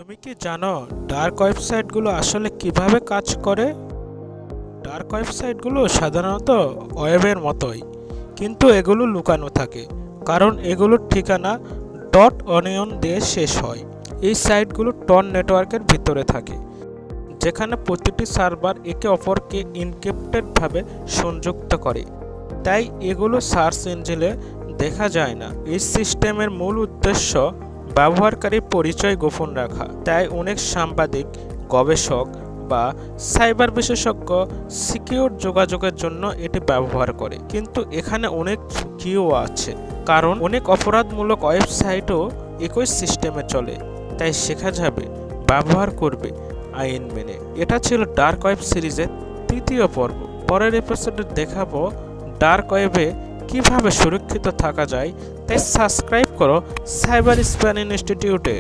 তুমি কি জানো ডার্ক ওয়েবসাইটগুলো আসলে কিভাবে কাজ করে? ডার্ক ওয়েবসাইটগুলো সাধারণত ওয়েবের মতোই, কিন্তু এগুলো লুকানো থাকে, কারণ এগুলোর ঠিকানা .onion দিয়ে শেষ হয়। এই সাইটগুলো টন নেটওয়ার্কের ভিতরে থাকে, যেখানে প্রতিটি সার্ভার একে অপরকে এনক্রিপ্টেডভাবে সংযুক্ত করে, তাই এগুলো সার্চ ইঞ্জিনে দেখা যায় না। এই সিস্টেমের মূল উদ্দেশ্য ব্যবহারকারীর পরিচয় গোপন রাখা, তাই অনেক সাংবাদিক, গবেষক বা সাইবার বিশেষজ্ঞ সিকিউর যোগাযোগের জন্য এটি ব্যবহার করে। কিন্তু এখানে অনেক ঝুঁকিও আছে, কারণ অনেক অপরাধমূলক ওয়েবসাইটও একই সিস্টেমে চলে, তাই শেখা যাবে ব্যবহার করবে আইন মেনে। এটা ছিল ডার্ক ওয়েব সিরিজের তৃতীয় পর্ব। পরের এপিসোডে দেখাবো ডার্ক ওয়েবে কিভাবে সুরক্ষিত থাকা যায়। তাই সাবস্ক্রাইব করো সাইবার স্প্যান ইনস্টিটিউটে।